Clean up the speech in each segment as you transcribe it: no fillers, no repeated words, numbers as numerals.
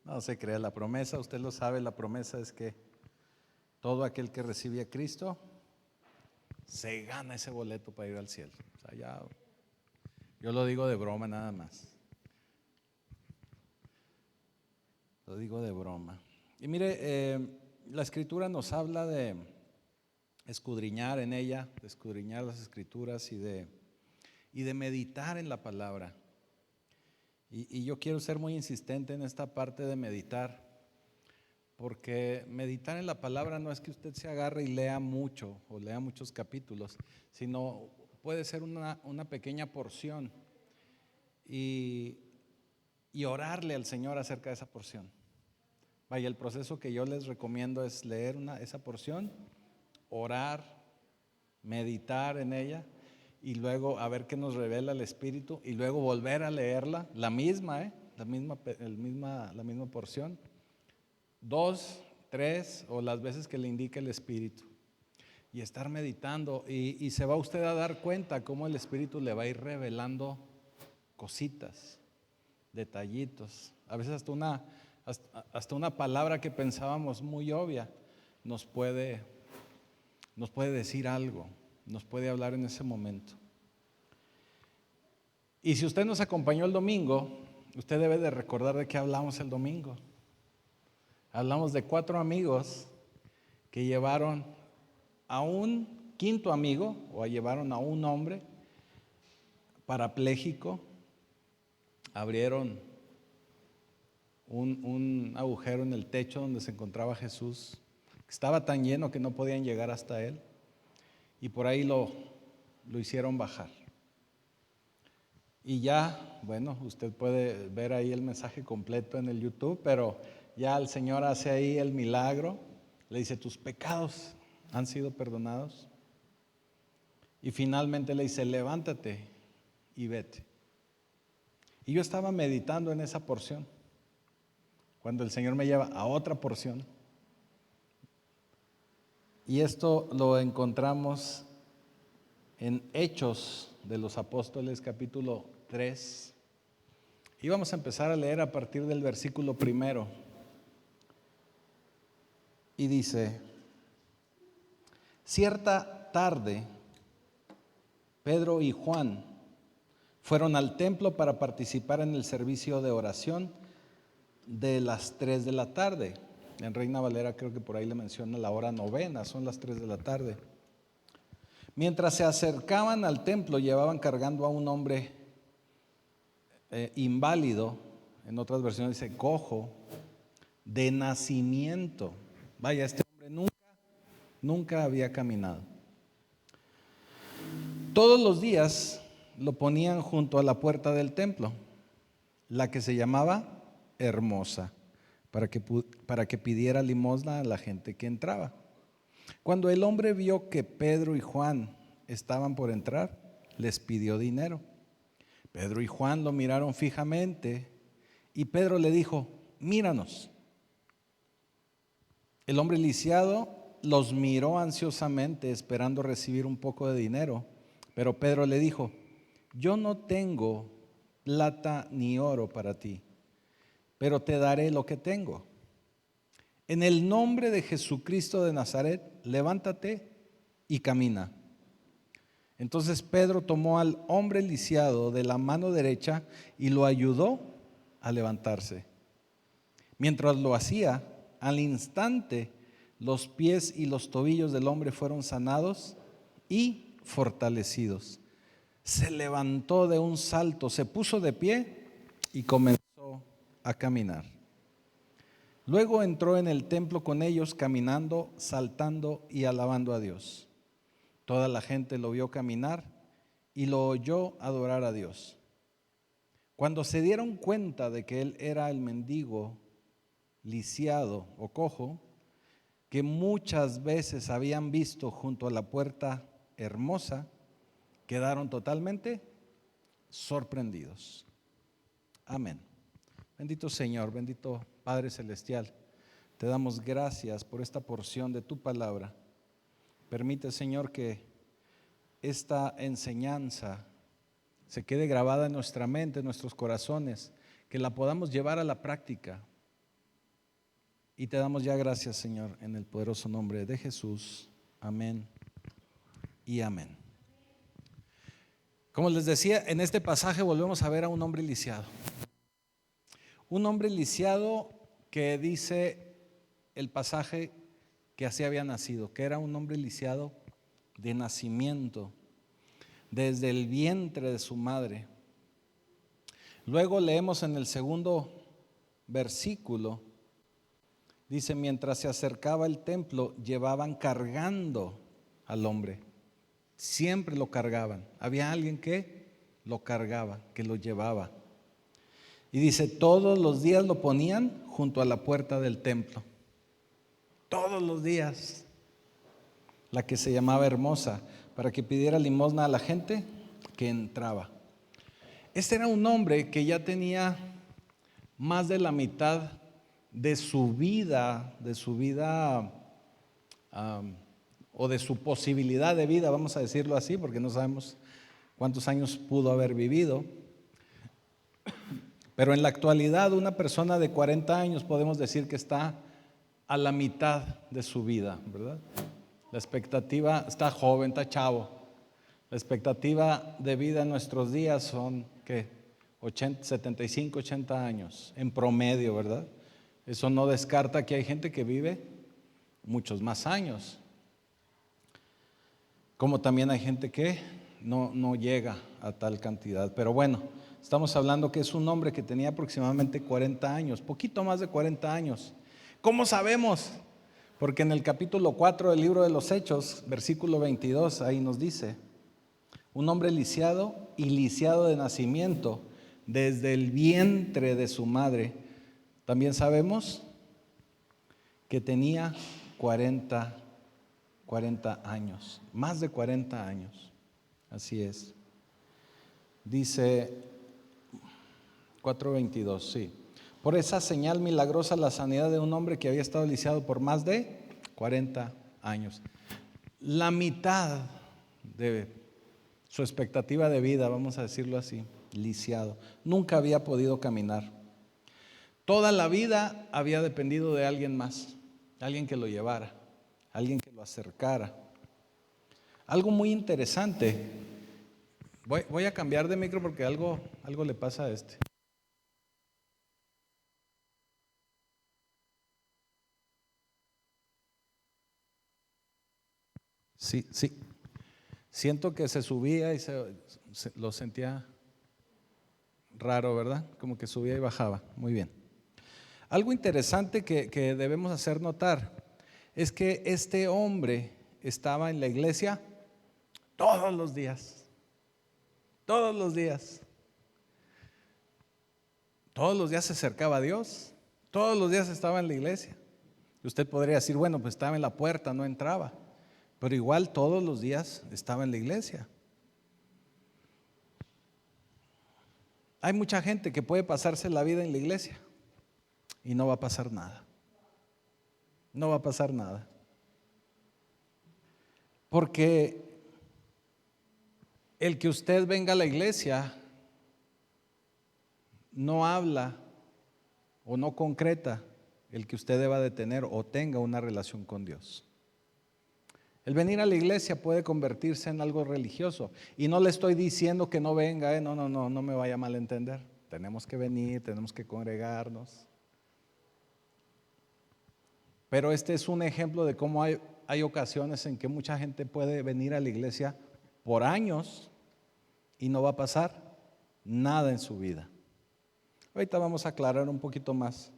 No se crea la promesa, usted lo sabe, la promesa es que todo aquel que recibe a Cristo se gana ese boleto para ir al cielo. O sea, yo lo digo de broma nada más. Lo digo de broma. Y mire, la Escritura nos habla de escudriñar en ella, de escudriñar las Escrituras y de meditar en la palabra. Y yo quiero ser muy insistente en esta parte de meditar, porque meditar en la palabra no es que usted se agarre y lea mucho o lea muchos capítulos, sino puede ser una pequeña porción y orarle al Señor acerca de esa porción. Vaya, el proceso que yo les recomiendo es leer esa porción, orar, meditar en ella y luego a ver qué nos revela el Espíritu y luego volver a leerla, la misma porción, 2, 3 o las veces que le indique el Espíritu y estar meditando y se va usted a dar cuenta cómo el Espíritu le va a ir revelando cositas, detallitos, a veces hasta una palabra que pensábamos muy obvia nos puede decir algo, nos puede hablar en ese momento. Y si usted nos acompañó el domingo, usted debe de recordar de qué hablamos el domingo. Hablamos de 4 amigos que llevaron a un quinto amigo, o llevaron a un hombre parapléjico, abrieron un agujero en el techo donde se encontraba Jesús. Estaba tan lleno que no podían llegar hasta él y por ahí lo hicieron bajar. Y ya, bueno, usted puede ver ahí el mensaje completo en el YouTube, pero ya el Señor hace ahí el milagro, le dice: tus pecados han sido perdonados. Y finalmente le dice: levántate y vete. Y yo estaba meditando en esa porción, cuando el Señor me lleva a otra porción. Y esto lo encontramos en Hechos de los Apóstoles, capítulo 3. Y vamos a empezar a leer a partir del versículo 1. Y dice: cierta tarde, Pedro y Juan fueron al templo para participar en el servicio de oración de las 3 de la tarde. En Reina Valera creo que por ahí le menciona la hora novena, son las 3 de la tarde. Mientras se acercaban al templo, llevaban cargando a un hombre inválido, en otras versiones dice cojo, de nacimiento. Vaya, este hombre nunca había caminado. Todos los días lo ponían junto a la puerta del templo, la que se llamaba Hermosa, para que pidiera limosna a la gente que entraba. Cuando el hombre vio que Pedro y Juan estaban por entrar, les pidió dinero. Pedro y Juan lo miraron fijamente y Pedro le dijo: míranos. El hombre lisiado los miró ansiosamente, esperando recibir un poco de dinero, pero Pedro le dijo: yo no tengo plata ni oro para ti, pero te daré lo que tengo. En el nombre de Jesucristo de Nazaret, levántate y camina. Entonces Pedro tomó al hombre lisiado de la mano derecha y lo ayudó a levantarse. Mientras lo hacía, al instante los pies y los tobillos del hombre fueron sanados y fortalecidos. Se levantó de un salto, se puso de pie y comenzó a caminar. Luego entró en el templo con ellos, caminando, saltando y alabando a Dios. Toda la gente lo vio caminar y lo oyó adorar a Dios. Cuando se dieron cuenta de que él era el mendigo lisiado o cojo que muchas veces habían visto junto a la puerta Hermosa, quedaron totalmente sorprendidos. Amén. Bendito Señor, bendito Padre Celestial, te damos gracias por esta porción de tu palabra. Permite, Señor, que esta enseñanza se quede grabada en nuestra mente, en nuestros corazones, que la podamos llevar a la práctica, Y te damos ya gracias, Señor, en el poderoso nombre de Jesús. Amén y amén. Como les decía, en este pasaje volvemos a ver a un hombre lisiado. Un hombre lisiado que dice el pasaje que así había nacido, que era un hombre lisiado de nacimiento, desde el vientre de su madre. Luego leemos en el segundo versículo, dice: mientras se acercaba el templo, llevaban cargando al hombre. Siempre lo cargaban. Había alguien que lo cargaba, que lo llevaba. Y dice, todos los días lo ponían junto a la puerta del templo. Todos los días. La que se llamaba Hermosa, para que pidiera limosna a la gente que entraba. Este era un hombre que ya tenía más de la mitad de su vida, o de su posibilidad de vida, vamos a decirlo así, porque no sabemos cuántos años pudo haber vivido. Pero en la actualidad, una persona de 40 años podemos decir que está a la mitad de su vida, ¿verdad? La expectativa, está joven, está chavo. La expectativa de vida en nuestros días son, ¿qué? 75, 80 años en promedio, ¿verdad? Eso no descarta que hay gente que vive muchos más años. Como también hay gente que no llega a tal cantidad. Pero bueno, estamos hablando que es un hombre que tenía aproximadamente 40 años, poquito más de 40 años. ¿Cómo sabemos? Porque en el capítulo 4 del libro de los Hechos, versículo 22, ahí nos dice: un hombre lisiado y lisiado de nacimiento, desde el vientre de su madre. También sabemos que tenía 40 años, más de 40 años. Así es. Dice 4:22, sí. Por esa señal milagrosa, la sanidad de un hombre que había estado lisiado por más de 40 años. La mitad de su expectativa de vida, vamos a decirlo así, lisiado. Nunca había podido caminar. Toda la vida había dependido de alguien más, alguien que lo llevara, alguien que lo acercara. Algo muy interesante. Voy a cambiar de micro porque algo le pasa a este. Sí. Siento que se subía y lo sentía raro, ¿verdad? Como que subía y bajaba. Muy bien. Algo interesante que debemos hacer notar es que este hombre estaba en la iglesia todos los días. Todos los días. Todos los días se acercaba a Dios. Todos los días estaba en la iglesia. Y usted podría decir, bueno, pues estaba en la puerta, no entraba. Pero igual todos los días estaba en la iglesia. Hay mucha gente que puede pasarse la vida en la iglesia y no va a pasar nada. No va a pasar nada. Porque el que usted venga a la iglesia no habla o no concreta el que usted deba de tener o tenga una relación con Dios. El venir a la iglesia puede convertirse en algo religioso. Y no le estoy diciendo que no venga, no me vaya a malentender. Tenemos que venir, tenemos que congregarnos. Pero este es un ejemplo de cómo hay ocasiones en que mucha gente puede venir a la iglesia por años y no va a pasar nada en su vida. Ahorita vamos a aclarar un poquito más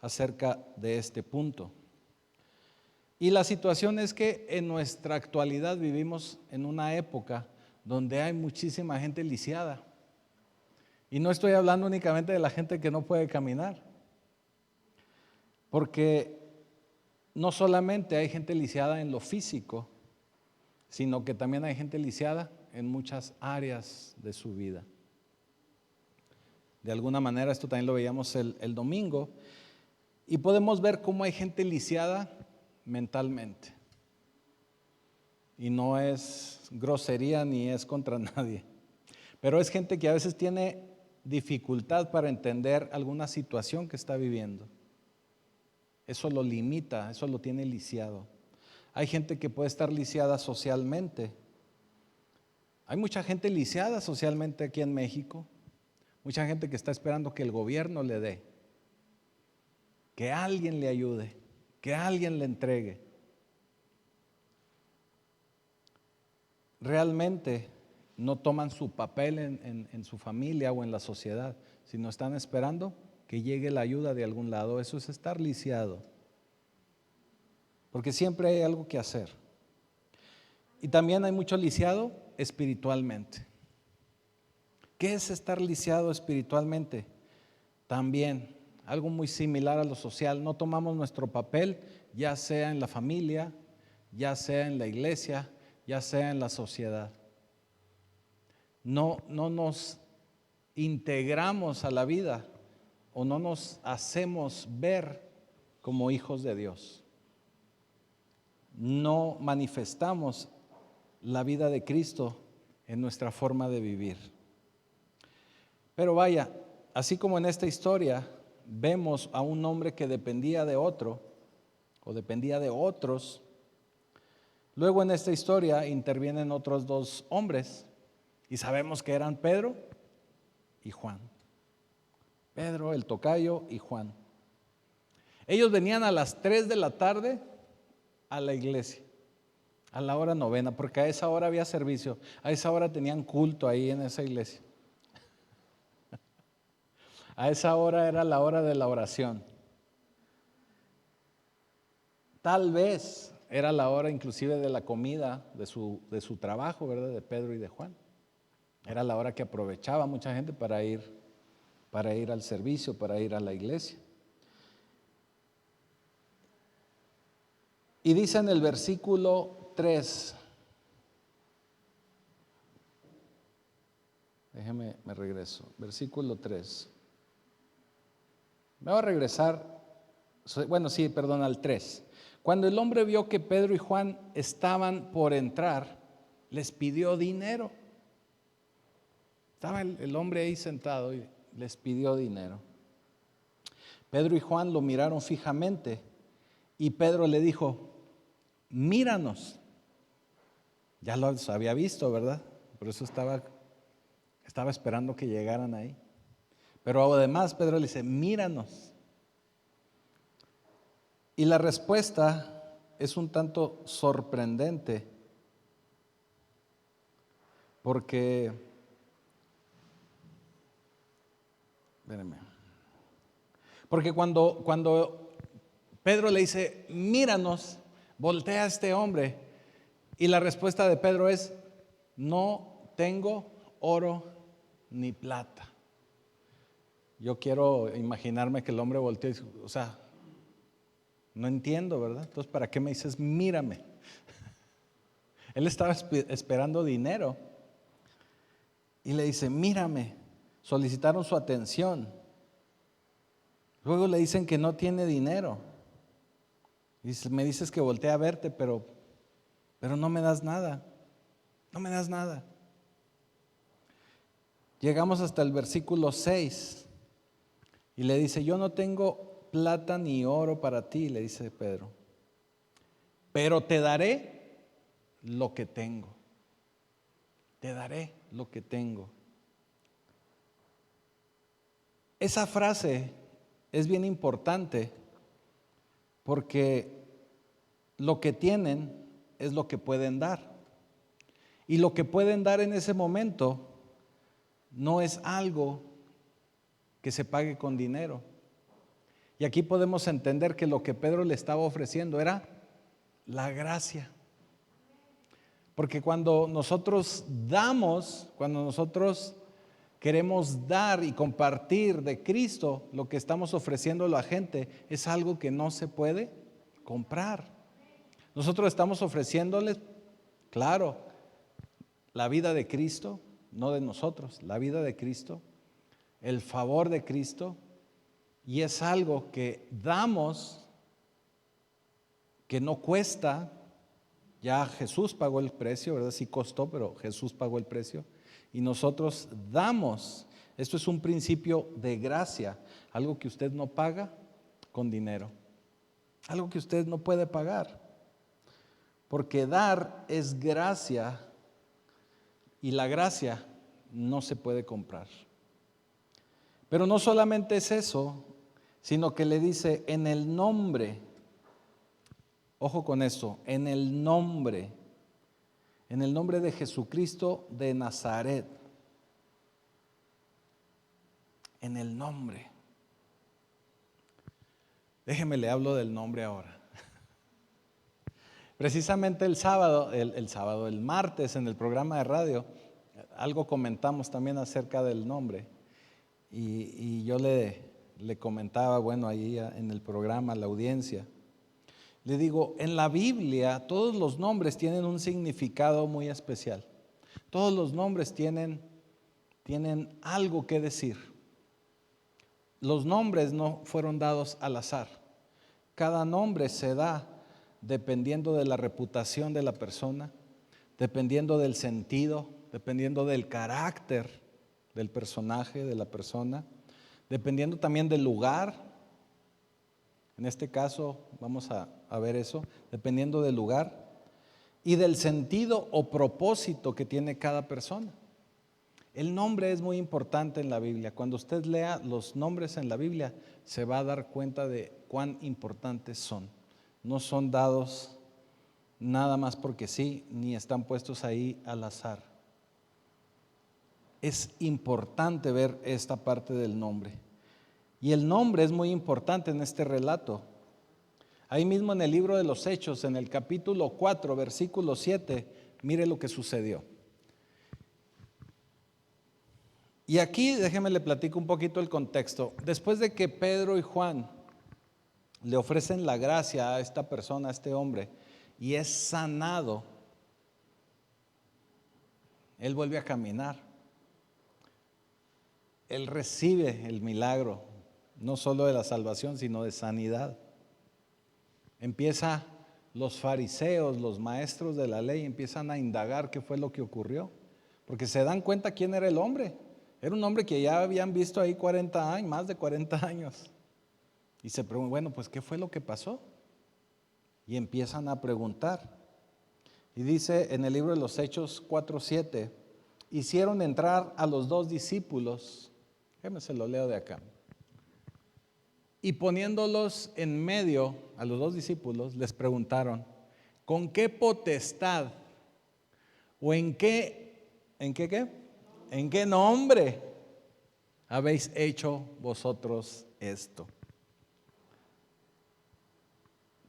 acerca de este punto. Y la situación es que en nuestra actualidad vivimos en una época donde hay muchísima gente lisiada. Y no estoy hablando únicamente de la gente que no puede caminar, porque no solamente hay gente lisiada en lo físico, sino que también hay gente lisiada en muchas áreas de su vida. De alguna manera esto también lo veíamos el domingo, y podemos ver cómo hay gente lisiada mentalmente. Y no es grosería ni es contra nadie, pero es gente que a veces tiene dificultad para entender alguna situación que está viviendo. Eso lo limita, eso lo tiene lisiado. Hay gente que puede estar lisiada socialmente. Hay mucha gente lisiada socialmente aquí en México. Mucha gente que está esperando que el gobierno le dé, que alguien le ayude, que alguien le entregue. Realmente no toman su papel en su familia o en la sociedad, sino están esperando que llegue la ayuda de algún lado. Eso es estar lisiado, porque siempre hay algo que hacer. Y también hay mucho lisiado espiritualmente. ¿Qué es estar lisiado espiritualmente? También algo muy similar a lo social. No tomamos nuestro papel, ya sea en la familia, ya sea en la iglesia, ya sea en la sociedad. No nos integramos a la vida o no nos hacemos ver como hijos de Dios. No manifestamos la vida de Cristo en nuestra forma de vivir. Pero vaya, así como en esta historia vemos a un hombre que dependía de otro o dependía de otros, luego en esta historia intervienen otros dos hombres y sabemos que eran Pedro y Juan. Pedro, el tocayo, y Juan. Ellos venían a las 3 de la tarde a la iglesia, a la hora novena, porque a esa hora había servicio, a esa hora tenían culto ahí en esa iglesia. A esa hora era la hora de la oración. Tal vez era la hora inclusive de la comida, de su trabajo, ¿verdad? De Pedro y de Juan. Era la hora que aprovechaba mucha gente para ir al servicio, para ir a la iglesia. Y dice en el versículo 3, déjeme, me regreso, versículo 3. Me voy a regresar, al 3. Cuando el hombre vio que Pedro y Juan estaban por entrar, les pidió dinero. Estaba el hombre ahí sentado y les pidió dinero. Pedro y Juan lo miraron fijamente y Pedro le dijo: míranos. Ya los había visto, ¿verdad? Por eso estaba esperando que llegaran ahí. Pero además Pedro le dice: míranos. Y la respuesta es un tanto sorprendente, porque, espérenme, porque cuando Pedro le dice: míranos, voltea a este hombre, y la respuesta de Pedro es: no tengo oro ni plata. Yo quiero imaginarme que el hombre volteó y dice: o sea, no entiendo, ¿verdad? Entonces, ¿para qué me dices mírame? Él estaba esperando dinero y le dice: mírame. Solicitaron su atención. Luego le dicen que no tiene dinero. Y me dices que voltee a verte, pero no me das nada. No me das nada. Llegamos hasta el versículo 6 y le dice: yo no tengo plata ni oro para ti, le dice Pedro, pero te daré lo que tengo. Te daré lo que tengo. Esa frase es bien importante porque lo que tienen es lo que pueden dar. Y lo que pueden dar en ese momento no es algo que se pague con dinero. Y aquí podemos entender que lo que Pedro le estaba ofreciendo era la gracia. Porque cuando nosotros damos, cuando nosotros queremos dar y compartir de Cristo, lo que estamos ofreciendo a la gente es algo que no se puede comprar. Nosotros estamos ofreciéndoles, claro, la vida de Cristo, no de nosotros, la vida de Cristo, el favor de Cristo, y es algo que damos, que no cuesta. Ya Jesús pagó el precio, ¿verdad? Sí costó, pero Jesús pagó el precio. Y nosotros damos. Esto es un principio de gracia, algo que usted no paga con dinero. algo que usted no puede pagar. Porque dar es gracia y la gracia no se puede comprar. Pero no solamente es eso, sino que le dice en el nombre, ojo con eso, en el nombre de Jesucristo de Nazaret, en el nombre. Déjeme le hablo del nombre ahora. Precisamente el martes en el programa de radio, algo comentamos también acerca del nombre. Y yo le comentaba, bueno, ahí en el programa, a la audiencia, le digo, en la Biblia todos los nombres tienen un significado muy especial. Todos los nombres tienen algo que decir. Los nombres no fueron dados al azar. Cada nombre se da dependiendo de la reputación de la persona, dependiendo del sentido, dependiendo del carácter del personaje, de la persona, dependiendo también del lugar. En este caso vamos a ver eso, dependiendo del lugar y del sentido o propósito que tiene cada persona. El nombre es muy importante en la Biblia. Cuando usted lea los nombres en la Biblia, se va a dar cuenta de cuán importantes son. No son dados nada más porque sí, ni están puestos ahí al azar. Es importante ver esta parte del nombre. Y el nombre es muy importante en este relato. Ahí mismo en el libro de los Hechos, en el capítulo 4, versículo 7, mire lo que sucedió. Y aquí déjeme le platico un poquito el contexto. Después de que Pedro y Juan le ofrecen la gracia a esta persona, a este hombre, y es sanado, él vuelve a caminar. Él recibe el milagro, no solo de la salvación, sino de sanidad. Empieza los fariseos, los maestros de la ley, empiezan a indagar qué fue lo que ocurrió, porque se dan cuenta quién era el hombre. Era un hombre que ya habían visto ahí 40 años, más de 40 años. Y se preguntan, bueno, pues ¿qué fue lo que pasó? Y empiezan a preguntar. Y dice en el libro de los Hechos 4:7, hicieron entrar a los dos discípulos, déjame se lo leo de acá, y poniéndolos en medio a los dos discípulos, les preguntaron, ¿con qué potestad o en qué nombre habéis hecho vosotros esto?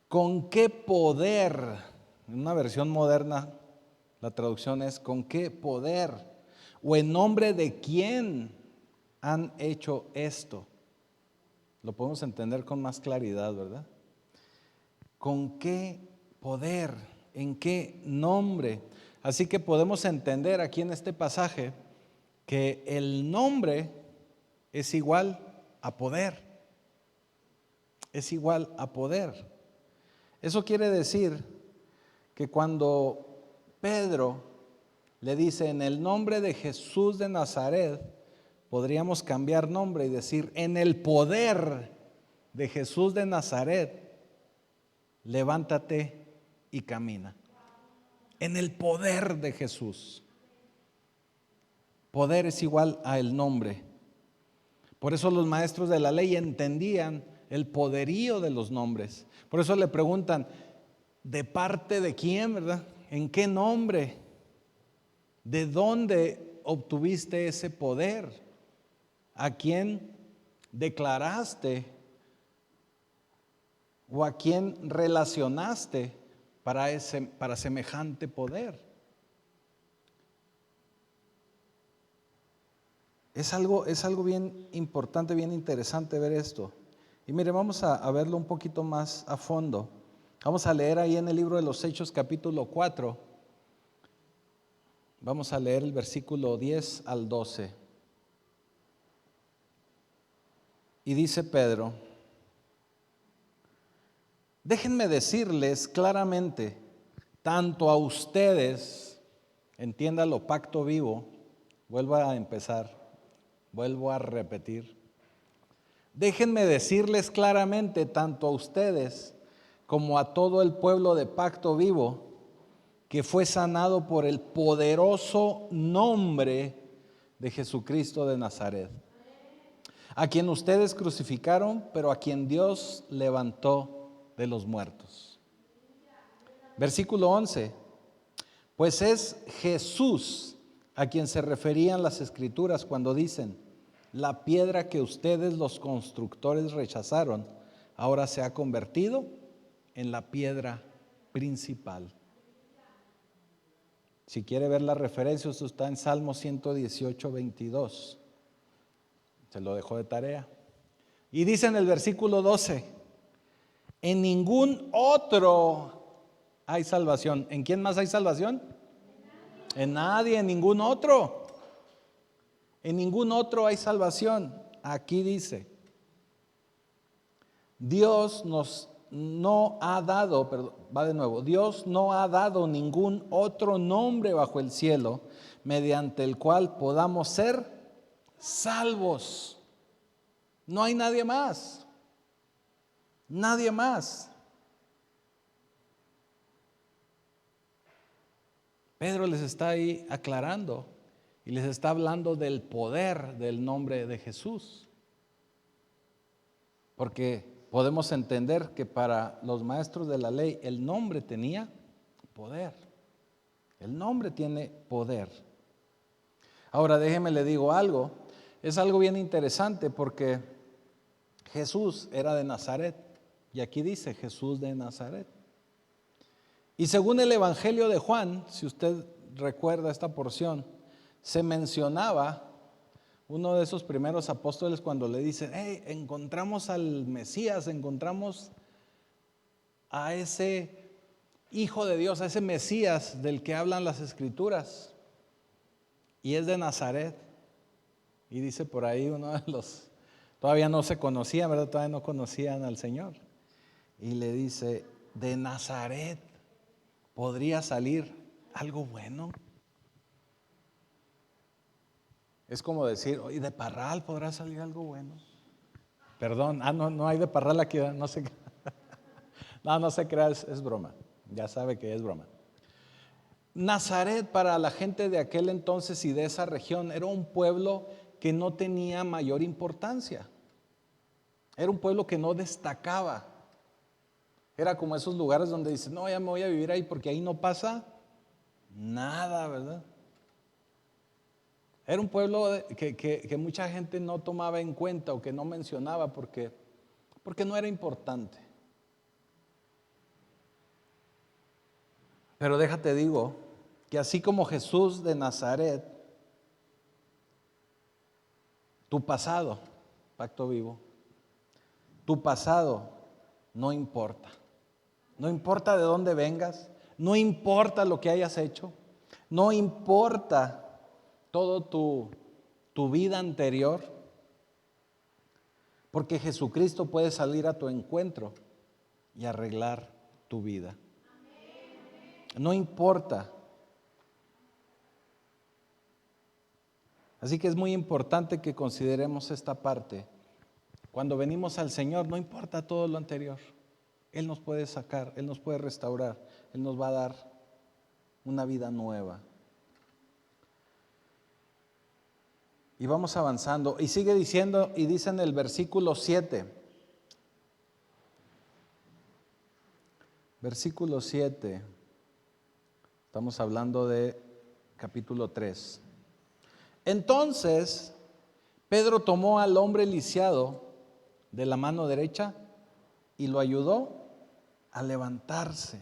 ¿Con qué poder? En una versión moderna, la traducción es ¿con qué poder? ¿O en nombre de quién han hecho esto? Lo podemos entender con más claridad, ¿verdad? ¿Con qué poder? ¿En qué nombre? Así que podemos entender aquí en este pasaje que el nombre es igual a poder. Es igual a poder. Eso quiere decir que cuando Pedro le dice en el nombre de Jesús de Nazaret, podríamos cambiar nombre y decir en el poder de Jesús de Nazaret, levántate y camina. En el poder de Jesús. Poder es igual a el nombre. Por eso los maestros de la ley entendían el poderío de los nombres. Por eso le preguntan, ¿de parte de quién, verdad? ¿En qué nombre? ¿De dónde obtuviste ese poder? ¿A quién declaraste o a quién relacionaste para semejante poder? Es algo bien importante, bien interesante ver esto. Y mire, vamos a verlo un poquito más a fondo. Vamos a leer ahí en el libro de los Hechos capítulo 4. Vamos a leer el versículo 10 al 12. Y dice Pedro, déjenme decirles claramente, tanto a ustedes, entiéndalo, pacto vivo, vuelvo a empezar, vuelvo a repetir. Déjenme decirles claramente, tanto a ustedes como a todo el pueblo de Pacto Vivo, que fue sanado por el poderoso nombre de Jesucristo de Nazaret, a quien ustedes crucificaron, pero a quien Dios levantó de los muertos. Versículo 11. Pues es Jesús a quien se referían las Escrituras cuando dicen: la piedra que ustedes los constructores rechazaron, ahora se ha convertido en la piedra principal. Si quiere ver la referencia, esto está en Salmo 118, 22. Se lo dejo de tarea. Y dice en el versículo 12: en ningún otro hay salvación. ¿En quién más hay salvación? En nadie, en ningún otro. En ningún otro hay salvación. Aquí dice: Dios no ha dado, perdón, va de nuevo, Dios no ha dado ningún otro nombre bajo el cielo mediante el cual podamos ser salvos. No hay nadie más. Nadie más. Pedro les está ahí aclarando y les está hablando del poder del nombre de Jesús. Porque podemos entender que para los maestros de la ley el nombre tenía poder. El nombre tiene poder. Ahora déjeme le digo algo. Es algo bien interesante porque Jesús era de Nazaret. Y aquí dice Jesús de Nazaret. Y según el Evangelio de Juan, si usted recuerda esta porción, se mencionaba uno de esos primeros apóstoles cuando le dicen: hey, encontramos al Mesías, encontramos a ese Hijo de Dios, a ese Mesías del que hablan las Escrituras, y es de Nazaret. Y dice por ahí uno de los, todavía no se conocían, ¿verdad? Todavía no conocían al Señor. Y le dice: de Nazaret podría salir algo bueno. Es como decir: ¿y de Parral podrá salir algo bueno? Perdón, no hay de Parral aquí, no sé. No se crea, es broma. Ya sabe que es broma. Nazaret, para la gente de aquel entonces y de esa región, era un pueblo que no tenía mayor importancia. Era un pueblo que no destacaba. Era como esos lugares donde dicen: no, ya me voy a vivir ahí porque ahí no pasa nada, ¿verdad? Era un pueblo que mucha gente no tomaba en cuenta o que no mencionaba porque no era importante. Pero déjate digo que así como Jesús de Nazaret, tu pasado, Pacto Vivo, tu pasado no importa. No importa de dónde vengas, no importa lo que hayas hecho, no importa todo tu vida anterior, porque Jesucristo puede salir a tu encuentro y arreglar tu vida. No importa. Así que es muy importante que consideremos esta parte. Cuando venimos al Señor, no importa todo lo anterior. Él nos puede sacar, Él nos puede restaurar, Él nos va a dar una vida nueva. Y vamos avanzando. Y sigue diciendo, y dice en el versículo 7. Versículo 7. Estamos hablando de capítulo 3. Entonces, Pedro tomó al hombre lisiado de la mano derecha y lo ayudó a levantarse.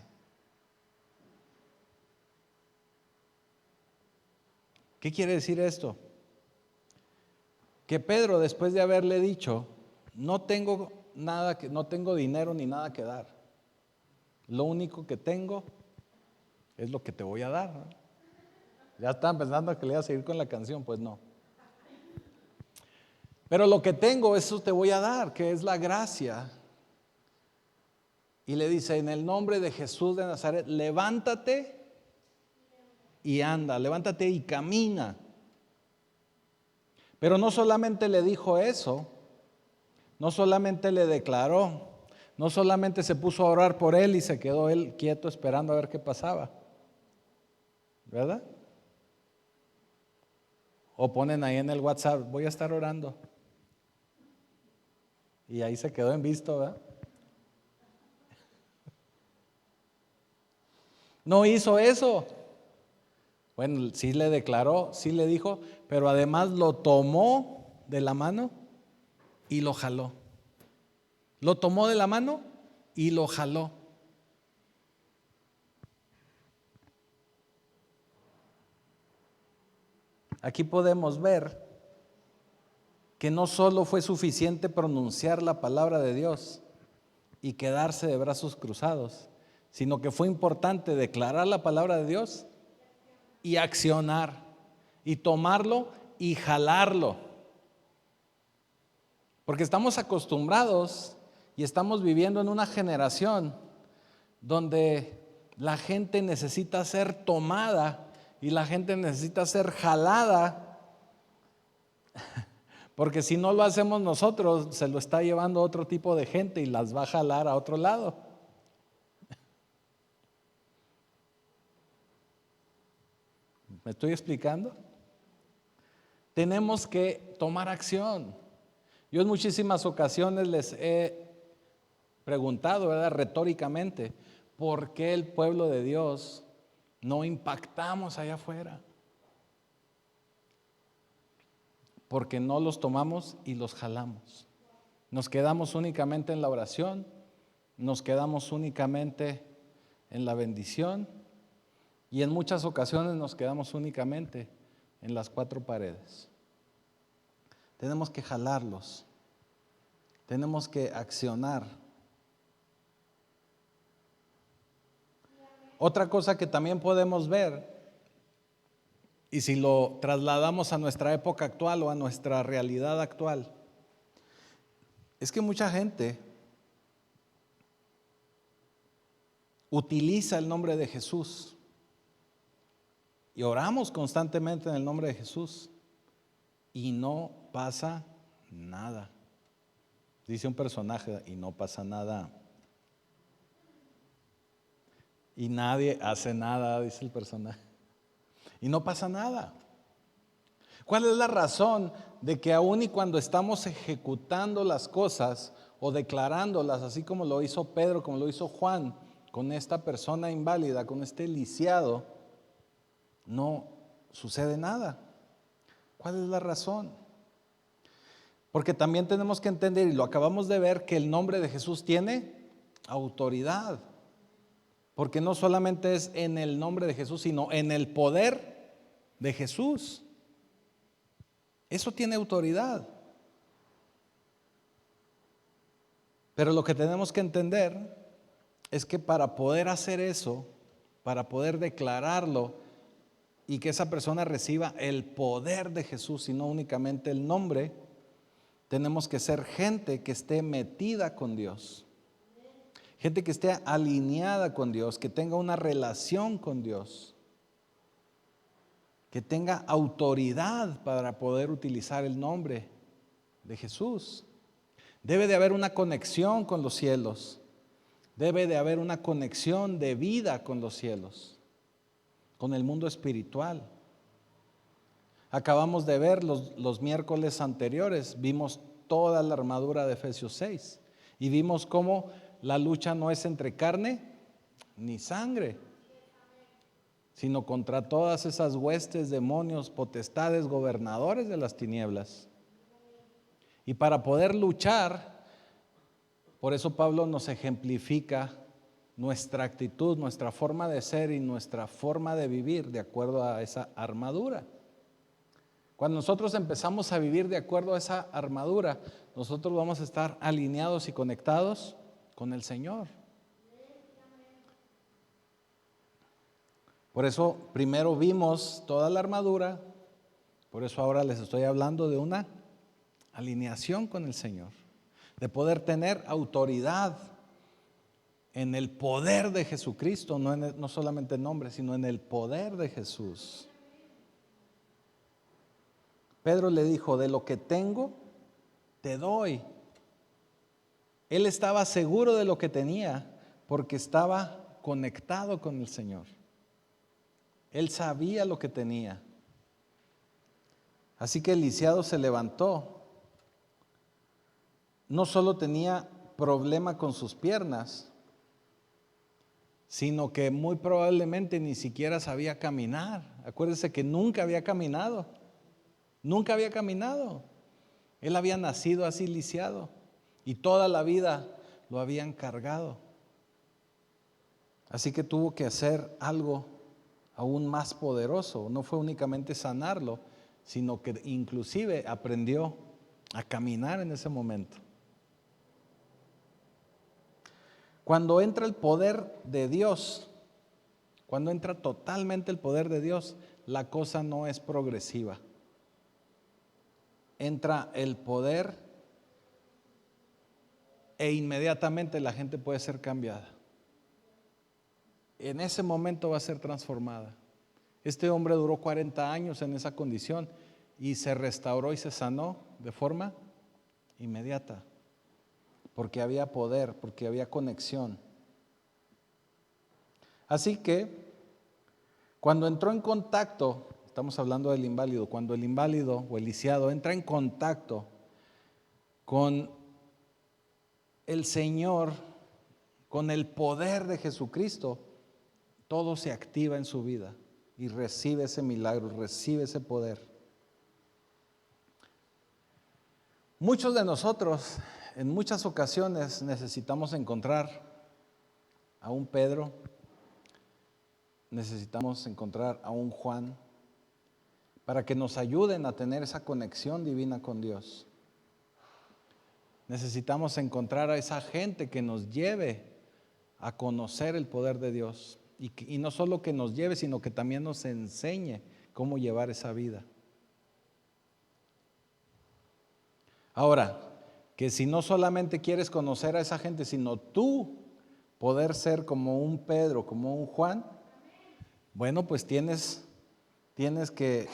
¿Qué quiere decir esto? Que Pedro, después de haberle dicho: no tengo dinero ni nada que dar, lo único que tengo es lo que te voy a dar, ¿no? Ya estaban pensando que le iba a seguir con la canción, pues no. Pero lo que tengo, eso te voy a dar, que es la gracia. Y le dice: en el nombre de Jesús de Nazaret, levántate y anda, levántate y camina. Pero no solamente le dijo eso, no solamente le declaró, No solamente se puso a orar por él y se quedó él quieto esperando a ver qué pasaba, ¿verdad? O ponen ahí en el WhatsApp, voy a estar orando. Y ahí se quedó en visto, ¿verdad? No hizo eso. Bueno, sí le declaró, sí le dijo, pero además lo tomó de la mano y lo jaló. Lo tomó de la mano y lo jaló. Aquí podemos ver que no solo fue suficiente pronunciar la palabra de Dios y quedarse de brazos cruzados, sino que fue importante declarar la palabra de Dios y accionar, y tomarlo y jalarlo. Porque estamos acostumbrados y estamos viviendo en una generación donde la gente necesita ser tomada y la gente necesita ser jalada, porque si no lo hacemos nosotros, se lo está llevando otro tipo de gente y las va a jalar a otro lado. ¿Me estoy explicando? Tenemos que tomar acción. Yo en muchísimas ocasiones les he preguntado, ¿verdad?, retóricamente, ¿por qué el pueblo de Dios no impactamos allá afuera? Porque no los tomamos y los jalamos. Nos quedamos únicamente en la oración, nos quedamos únicamente en la bendición y en muchas ocasiones nos quedamos únicamente en las cuatro paredes. Tenemos que jalarlos, tenemos que accionar. Otra cosa que también podemos ver, y si lo trasladamos a nuestra época actual o a nuestra realidad actual, es que mucha gente utiliza el nombre de Jesús y oramos constantemente en el nombre de Jesús y no pasa nada. Dice un personaje, y no pasa nada. Y nadie hace nada, dice el personaje. Y no pasa nada. ¿Cuál es la razón de que aun y cuando estamos ejecutando las cosas o declarándolas, así como lo hizo Pedro, como lo hizo Juan, con esta persona inválida, con este lisiado, no sucede nada? ¿Cuál es la razón? Porque también tenemos que entender, y lo acabamos de ver, que el nombre de Jesús tiene autoridad. Porque no solamente es en el nombre de Jesús, sino en el poder de Jesús. Eso tiene autoridad. Pero lo que tenemos que entender es que para poder hacer eso, para poder declararlo y que esa persona reciba el poder de Jesús y no únicamente el nombre, tenemos que ser gente que esté metida con Dios. Gente que esté alineada con Dios, que tenga una relación con Dios, que tenga autoridad para poder utilizar el nombre de Jesús. Debe de haber una conexión con los cielos. Debe de haber una conexión de vida con los cielos, con el mundo espiritual. Acabamos de ver los miércoles anteriores, vimos toda la armadura de Efesios 6 y vimos cómo la lucha no es entre carne ni sangre, sino contra todas esas huestes, demonios, potestades, gobernadores de las tinieblas. Y para poder luchar, por eso Pablo nos ejemplifica nuestra actitud, nuestra forma de ser y nuestra forma de vivir de acuerdo a esa armadura. Cuando nosotros empezamos a vivir de acuerdo a esa armadura, nosotros vamos a estar alineados y conectados con el Señor. Por eso primero vimos toda la armadura, por eso ahora les estoy hablando de una alineación con el Señor, de poder tener autoridad en el poder de Jesucristo, no solamente en nombre, sino en el poder de Jesús. Pedro le dijo, de lo que tengo, te doy. Él estaba seguro de lo que tenía porque estaba conectado con el Señor. Él sabía lo que tenía. Así que el lisiado se levantó. No solo tenía problema con sus piernas, sino que muy probablemente ni siquiera sabía caminar. Acuérdense que nunca había caminado. Nunca había caminado. Él había nacido así lisiado y toda la vida lo habían cargado. Así que tuvo que hacer algo aún más poderoso. No fue únicamente sanarlo, sino que inclusive aprendió a caminar en ese momento. Cuando entra el poder de Dios, cuando entra totalmente el poder de Dios, la cosa no es progresiva. Entra el poder e inmediatamente la gente puede ser cambiada. En ese momento va a ser transformada. Este hombre duró 40 años en esa condición y se restauró y se sanó de forma inmediata, porque había poder, porque había conexión. Así que cuando entró en contacto, estamos hablando del inválido, cuando el inválido o el lisiado entra en contacto con el Señor, con el poder de Jesucristo, todo se activa en su vida y recibe ese milagro, recibe ese poder. Muchos de nosotros en muchas ocasiones necesitamos encontrar a un Pedro, necesitamos encontrar a un Juan para que nos ayuden a tener esa conexión divina con Dios. Necesitamos encontrar a esa gente que nos lleve a conocer el poder de Dios y no solo que nos lleve, sino que también nos enseñe cómo llevar esa vida. Ahora, que si no solamente quieres conocer a esa gente, sino tú poder ser como un Pedro, como un Juan, bueno, pues tienes que,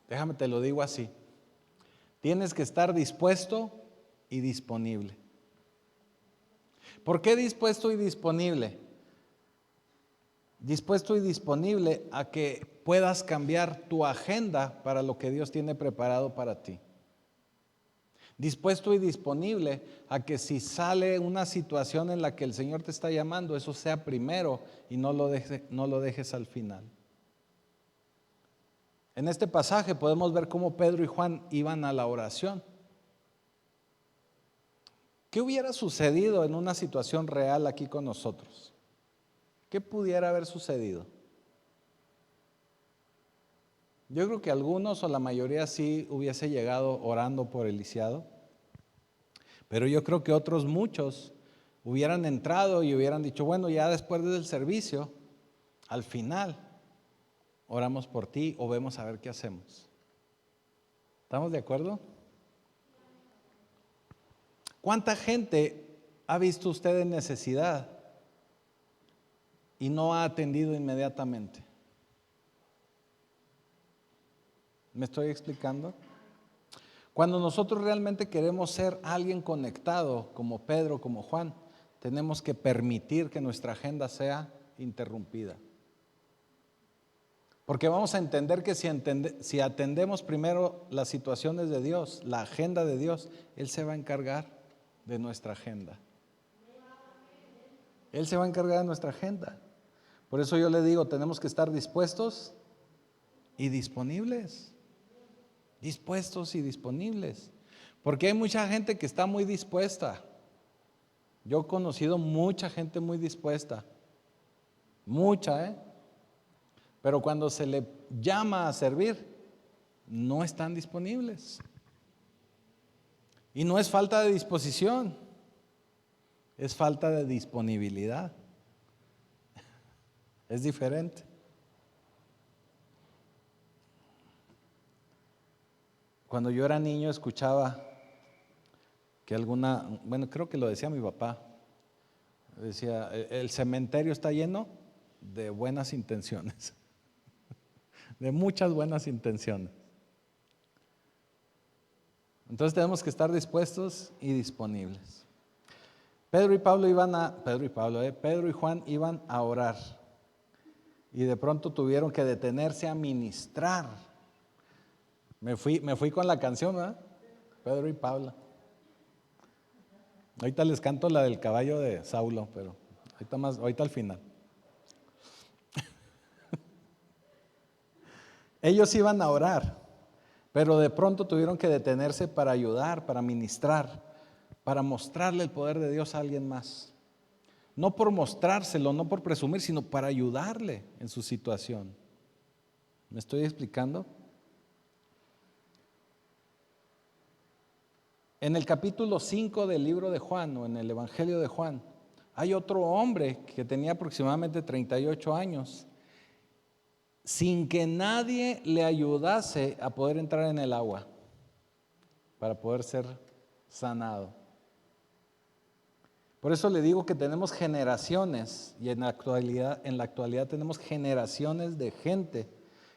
déjame te lo digo así, tienes que estar dispuesto y disponible. ¿Por qué dispuesto y disponible? Dispuesto y disponible a que puedas cambiar tu agenda para lo que Dios tiene preparado para ti. Dispuesto y disponible a que si sale una situación en la que el Señor te está llamando, eso sea primero y no lo dejes al final. En este pasaje podemos ver cómo Pedro y Juan iban a la oración. ¿Qué hubiera sucedido en una situación real aquí con nosotros? ¿Qué pudiera haber sucedido? Yo creo que algunos o la mayoría sí hubiese llegado orando por el lisiado, pero yo creo que otros muchos hubieran entrado y hubieran dicho, bueno, ya después del servicio, al final, oramos por ti o vemos a ver qué hacemos. ¿Estamos de acuerdo? ¿Cuánta gente ha visto usted en necesidad y no ha atendido inmediatamente? ¿Me estoy explicando? Cuando nosotros realmente queremos ser alguien conectado, como Pedro, como Juan, tenemos que permitir que nuestra agenda sea interrumpida. Porque vamos a entender que si atendemos primero las situaciones de Dios, la agenda de Dios, Él se va a encargar de nuestra agenda. Él se va a encargar de nuestra agenda. Por eso yo le digo, tenemos que estar dispuestos y disponibles. Dispuestos y disponibles. Porque hay mucha gente que está muy dispuesta. Yo he conocido mucha gente muy dispuesta. Mucha, pero cuando se le llama a servir, no están disponibles. Y no es falta de disposición, es falta de disponibilidad. Es diferente. Cuando yo era niño escuchaba que creo que lo decía mi papá, decía, el cementerio está lleno de buenas intenciones, de muchas buenas intenciones. Entonces tenemos que estar dispuestos y disponibles. Pedro y Juan iban a orar y de pronto tuvieron que detenerse a ministrar. Me fui con la canción, ¿verdad? Pedro y Pablo. Ahorita les canto la del caballo de Saulo, pero ahorita al final. Ellos iban a orar, pero de pronto tuvieron que detenerse para ayudar, para ministrar, para mostrarle el poder de Dios a alguien más. No por mostrárselo, no por presumir, sino para ayudarle en su situación. ¿Me estoy explicando? En el capítulo 5 del libro de Juan, o en el Evangelio de Juan, hay otro hombre que tenía aproximadamente 38 años, sin que nadie le ayudase a poder entrar en el agua, para poder ser sanado. Por eso le digo que tenemos generaciones, y en la actualidad tenemos generaciones de gente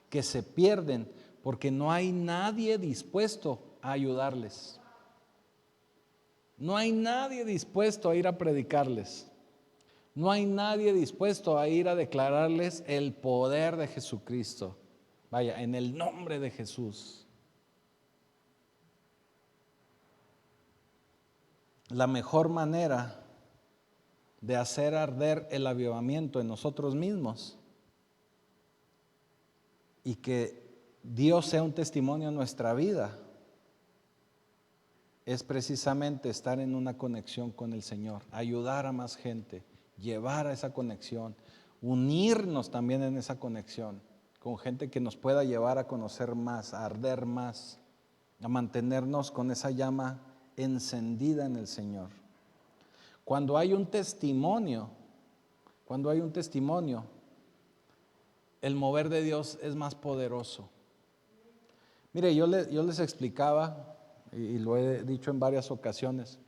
que se pierden porque no hay nadie dispuesto a ayudarles. No hay nadie dispuesto a ir a predicarles. No hay nadie dispuesto a ir a declararles el poder de Jesucristo. Vaya, en el nombre de Jesús. La mejor manera de hacer arder el avivamiento en nosotros mismos y que Dios sea un testimonio en nuestra vida es precisamente estar en una conexión con el Señor, ayudar a más gente, llevar a esa conexión, unirnos también en esa conexión con gente que nos pueda llevar a conocer más, a arder más, a mantenernos con esa llama encendida en el Señor. Cuando hay un testimonio, el mover de Dios es más poderoso. Mire, yo les explicaba, y lo he dicho en varias ocasiones,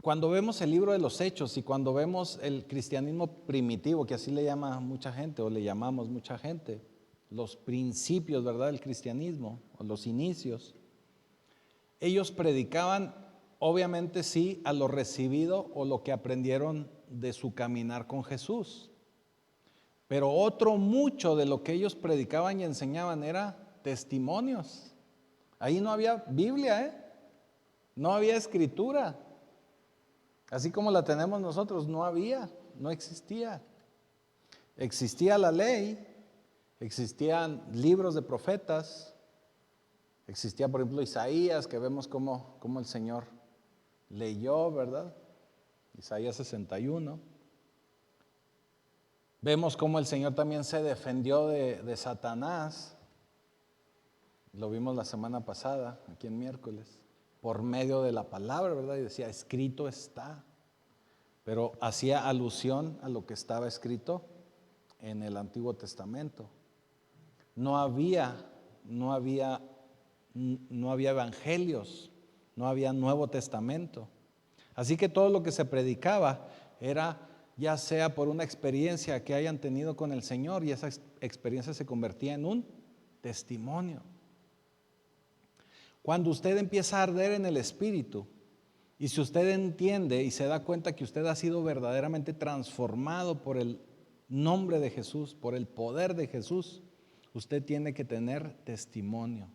cuando vemos el libro de los Hechos y cuando vemos el cristianismo primitivo, que así le llama mucha gente o le llamamos mucha gente, los principios, ¿verdad?, del cristianismo o los inicios, ellos predicaban obviamente sí a lo recibido o lo que aprendieron de su caminar con Jesús. Pero otro mucho de lo que ellos predicaban y enseñaban era testimonios. Ahí no había Biblia, no había escritura. Así como la tenemos nosotros, no existía. Existía la ley, existían libros de profetas, existía por ejemplo Isaías, que vemos cómo el Señor leyó, ¿verdad? Isaías 61. Vemos cómo el Señor también se defendió de Satanás. Lo vimos la semana pasada, aquí en miércoles, por medio de la palabra, ¿verdad? Y decía, escrito está. Pero hacía alusión a lo que estaba escrito en el Antiguo Testamento. No había evangelios, no había Nuevo Testamento. Así que todo lo que se predicaba era ya sea por una experiencia que hayan tenido con el Señor, y esa experiencia se convertía en un testimonio. Cuando usted empieza a arder en el Espíritu, y si usted entiende y se da cuenta que usted ha sido verdaderamente transformado por el nombre de Jesús, por el poder de Jesús, usted tiene que tener testimonio.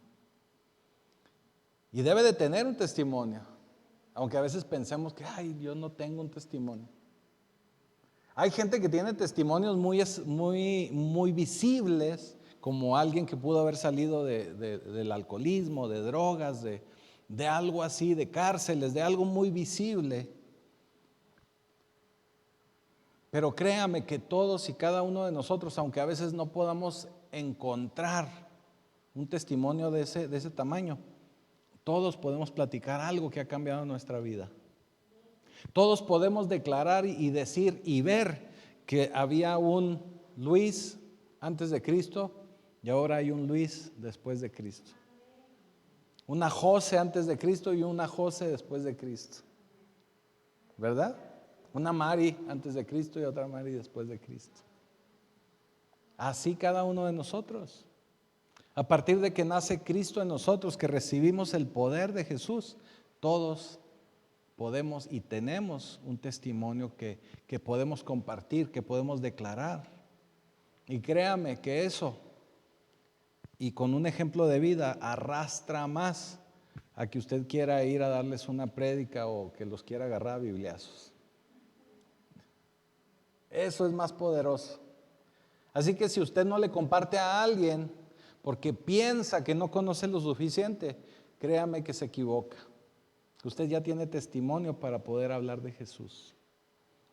Y debe de tener un testimonio, aunque a veces pensemos que, yo no tengo un testimonio. Hay gente que tiene testimonios muy visibles, como alguien que pudo haber salido del alcoholismo, de drogas, de algo así, de cárceles, de algo muy visible. Pero créame que todos y cada uno de nosotros, aunque a veces no podamos encontrar un testimonio de ese tamaño, todos podemos platicar algo que ha cambiado nuestra vida. Todos podemos declarar y decir y ver que había un Luis antes de Cristo y ahora hay un Luis después de Cristo. Una José antes de Cristo y una José después de Cristo. ¿Verdad? Una Mari antes de Cristo y otra Mari después de Cristo. Así cada uno de nosotros. A partir de que nace Cristo en nosotros, que recibimos el poder de Jesús, todos podemos y tenemos un testimonio que podemos compartir, que podemos declarar. Y créame que eso, y con un ejemplo de vida, arrastra más a que usted quiera ir a darles una prédica o que los quiera agarrar a bibliazos. Eso es más poderoso. Así que si usted no le comparte a alguien porque piensa que no conoce lo suficiente, créame que se equivoca. Usted ya tiene testimonio para poder hablar de Jesús.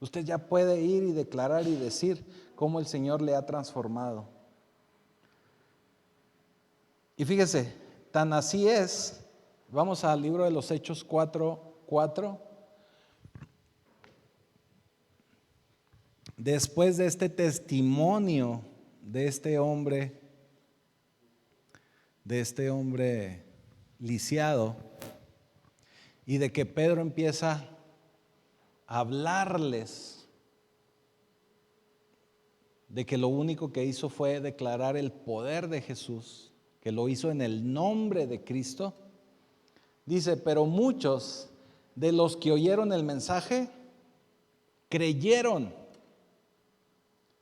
Usted ya puede ir y declarar y decir cómo el Señor le ha transformado. Y fíjese, tan así es. Vamos al libro de los Hechos 4:4. Después de este testimonio de este hombre lisiado, y de que Pedro empieza a hablarles de que lo único que hizo fue declarar el poder de Jesús, que lo hizo en el nombre de Cristo. Dice, pero muchos de los que oyeron el mensaje creyeron.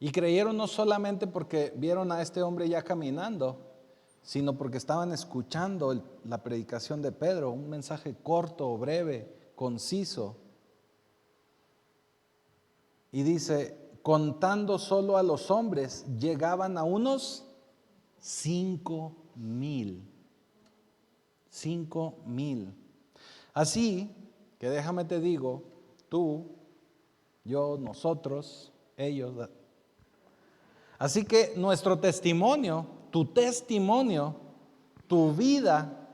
Y creyeron no solamente porque vieron a este hombre ya caminando, sino porque estaban escuchando la predicación de Pedro, un mensaje corto, breve, conciso. Y dice, contando solo a los hombres, llegaban a unos 5,000. 5,000. Así que déjame te digo, tú, yo, nosotros, ellos. Así que nuestro testimonio, tu vida,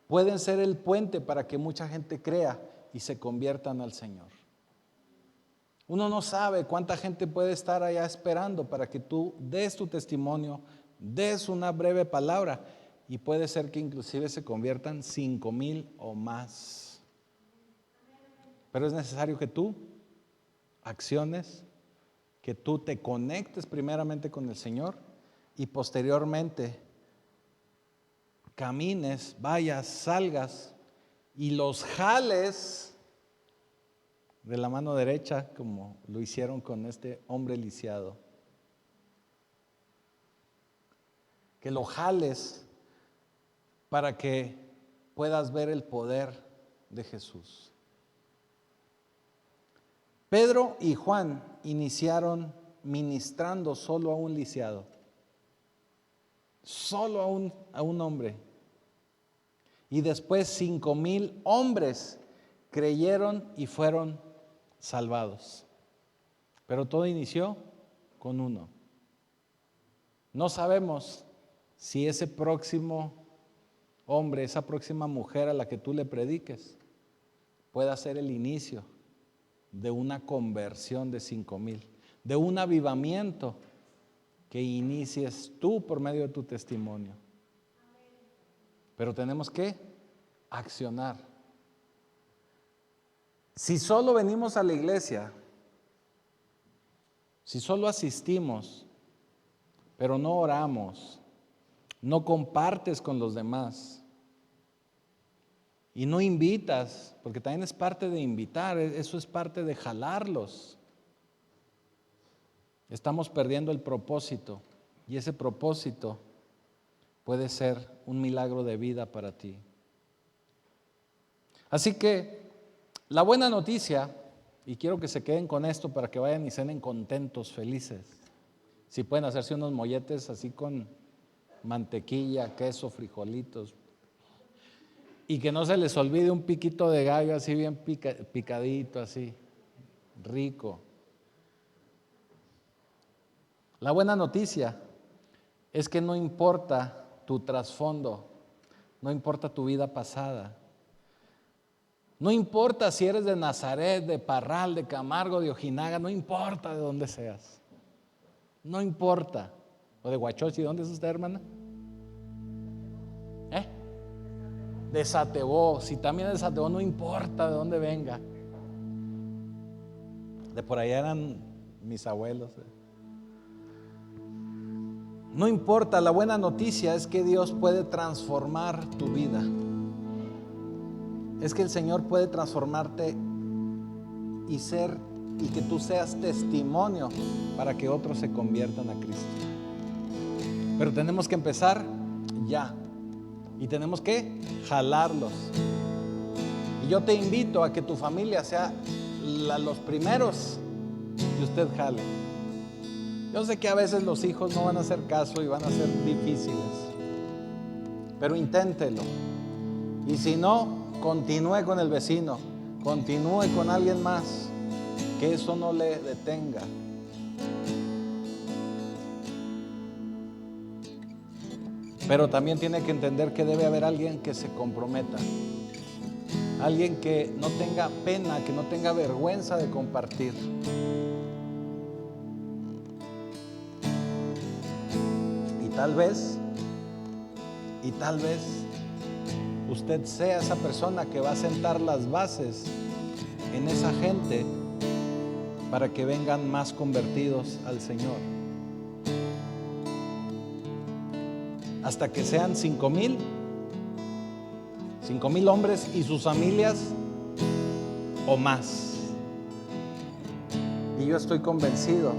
pueden ser el puente para que mucha gente crea y se conviertan al Señor. Uno no sabe cuánta gente puede estar allá esperando para que tú des tu testimonio, des una breve palabra, y puede ser que inclusive se conviertan 5,000 o más. Pero es necesario que tú acciones, que tú te conectes primeramente con el Señor y posteriormente camines, vayas, salgas y los jales de la mano derecha, como lo hicieron con este hombre lisiado. Que lo jales para que puedas ver el poder de Jesús. Pedro y Juan iniciaron ministrando solo a un lisiado, solo a un hombre. Y después 5,000 hombres creyeron y fueron salvados. Pero todo inició con uno. No sabemos si ese próximo hombre, esa próxima mujer a la que tú le prediques, pueda ser el inicio de una conversión de 5,000, de un avivamiento que inicies tú por medio de tu testimonio. Pero tenemos que accionar. Si solo venimos a la iglesia, si solo asistimos, pero no oramos, no compartes con los demás y no invitas, porque también es parte de invitar, eso es parte de jalarlos, estamos perdiendo el propósito, y ese propósito puede ser un milagro de vida para ti. Así que la buena noticia, y quiero que se queden con esto para que vayan y cenen contentos, felices. Si pueden hacerse unos molletes así con mantequilla, queso, frijolitos, y que no se les olvide un piquito de gallo así bien picadito, así, rico. La buena noticia es que no importa tu trasfondo, no importa tu vida pasada, no importa si eres de Nazaret, de Parral, de Camargo, de Ojinaga, no importa de dónde seas, no importa. O de Huachochi, ¿dónde es usted, hermana? De Satebó, si también es de Satebó, no importa de dónde venga. De por allá eran mis abuelos. No importa, la buena noticia es que Dios puede transformar tu vida. Es que el Señor puede transformarte y que tú seas testimonio para que otros se conviertan a Cristo. Pero tenemos que empezar ya y tenemos que jalarlos. Y yo te invito a que tu familia sea los primeros que usted jale. Yo sé que a veces los hijos no van a hacer caso y van a ser difíciles, pero inténtelo. Y si no, continúe con el vecino, continúe con alguien más, que eso no le detenga. Pero también tiene que entender que debe haber alguien que se comprometa, alguien que no tenga pena, que no tenga vergüenza de compartir. Y tal vez usted sea esa persona que va a sentar las bases en esa gente para que vengan más convertidos al Señor. Hasta que sean 5,000 hombres y sus familias o más. Y yo estoy convencido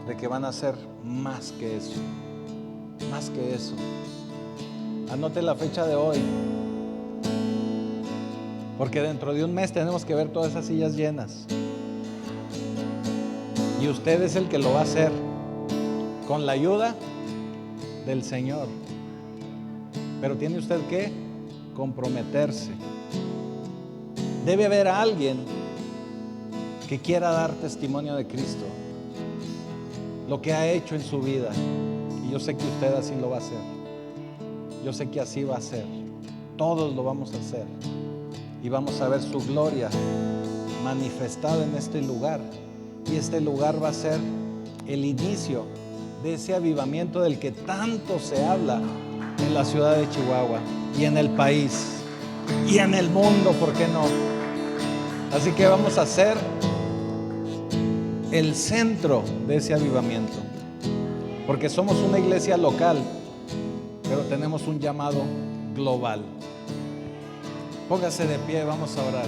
de que van a ser más que eso. Más que eso. Anote la fecha de hoy, porque dentro de un mes tenemos que ver todas esas sillas llenas. Y usted es el que lo va a hacer con la ayuda del Señor. Pero tiene usted que comprometerse. Debe haber alguien que quiera dar testimonio de Cristo, lo que ha hecho en su vida. Y yo sé que usted así lo va a hacer. Yo sé que así va a ser. Todos lo vamos a hacer. Y vamos a ver su gloria manifestada en este lugar. Y este lugar va a ser el inicio de ese avivamiento del que tanto se habla en la ciudad de Chihuahua y en el país y en el mundo, ¿por qué no? Así que vamos a ser el centro de ese avivamiento, porque somos una iglesia local, pero tenemos un llamado global. Póngase de pie, vamos a orar.